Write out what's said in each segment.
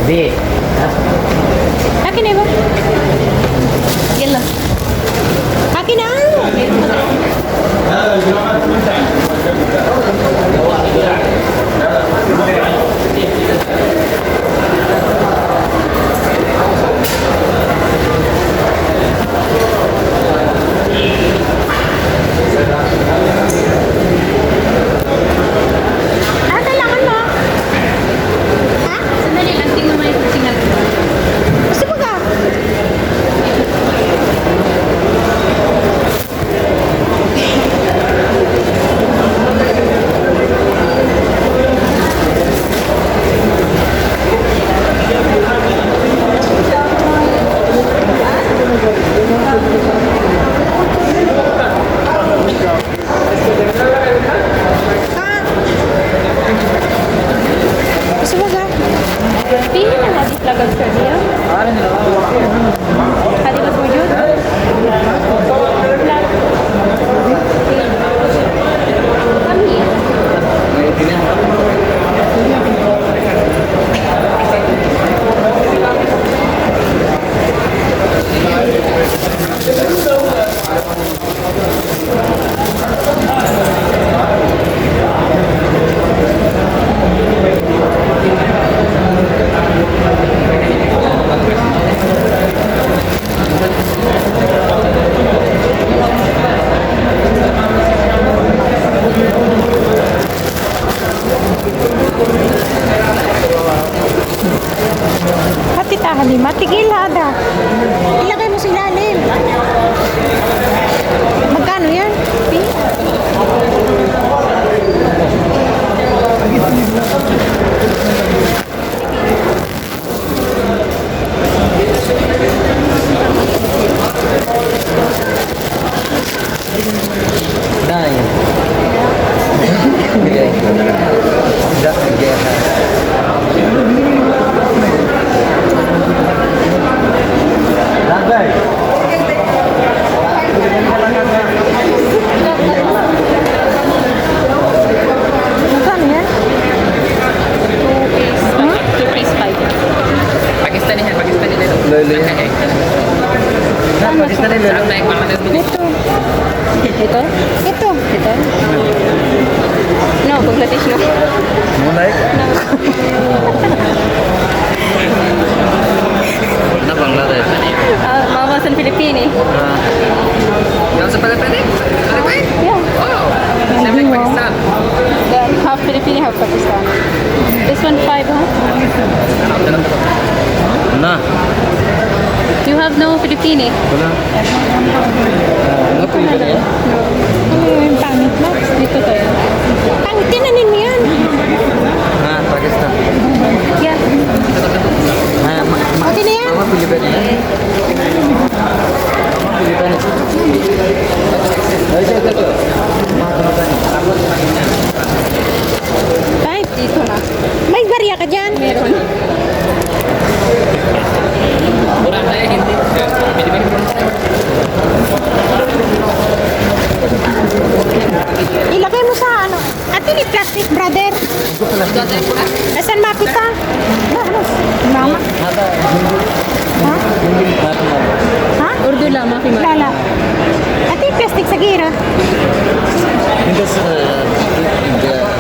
B. Akin na ba? Yellow. Akin na! Ah, kailangan mo? Ha? Sandali lang, tingnan mo yung signal. Gusto mo ka? Gusto mo ka? Pili na nga di flagal sa niya. Hadi ba sujud? Kami. Pati Halima, tigil hada. Ilagay mo sa ilalim. Magkano yan? Nine. Okay. Magkano yan? 2 piece 5. Pakistani है पाकिस्तानी ले लो Lolo है yan. ना पाकिस्तानी ले लो एक बांग्लादेश भी Ito. Ito? Ito. Ito? No, Bangladesh no. Mulai. Na Bangladesh. Mama sa Pilipini. yang sebelah pendek ada baik Yeah. oh saya beli Pakistan The half Filipino, half Pakistani. This one 5, huh? Na. You have no Filipini? Wala. Ano po yun? Ano yung pangit mo? Dito tayo. Pangit, tinanin mo yan. Ha, Pakistan. Yeah. Okay na yan. Mama Pilipinas. Ay, Dito na. may barya ka dyan. Meron. kurang saya Hindi Pilipino kurang saya Ilagay mo sa ano. Ate ni plastic, brother. itu ada yang kurang Asan mapita? Ano? Mama? Ha? Ha? Urdu lama fi ma. Lala. Ate, plastic sa gira. Because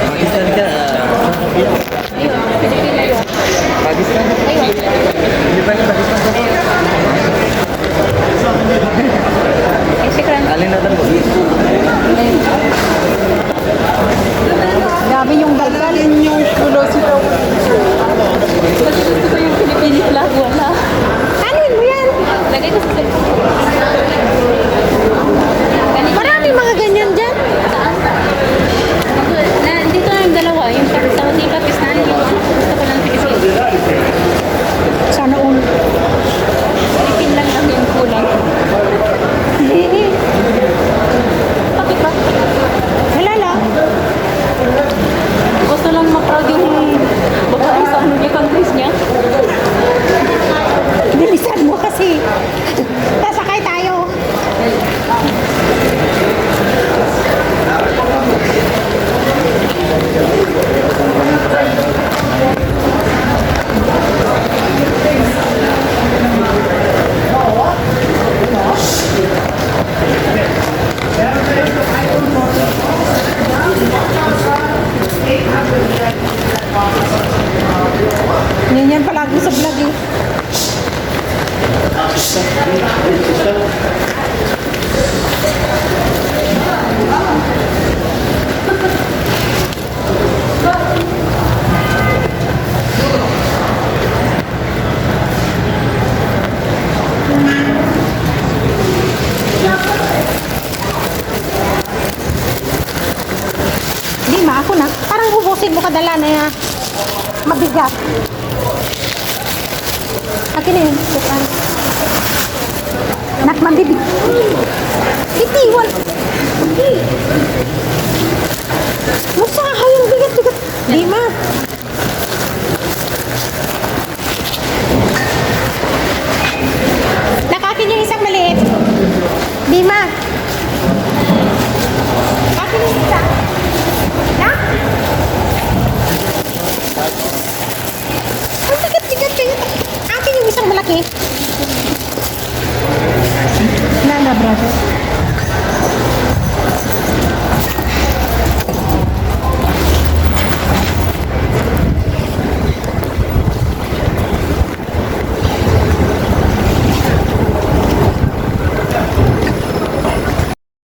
Pakistan ka Ayun, Filipino yun. Pakistan. Ayun. Pilipinas Pakistan ka. Eh, shukran. Alin natin mo? Grabe yung dagal. Yung kulosi daw. Kasi gusto ko yung Filipino flag. Wala. Kanin mo yan. Lagay ko sa cellphone. Ganito. Maraming mga ganyan dyan. Dito na yung dalawa. Yung Saudi Pakistan Ganyan yan palagi sa vlog eh. Di ma, ako na. Parang hubusin mo kadala na mabigat. Akin na yun. Sukan. Nak, mambibig. Itiwan. Musahay yung bigat-bigat. Di ma.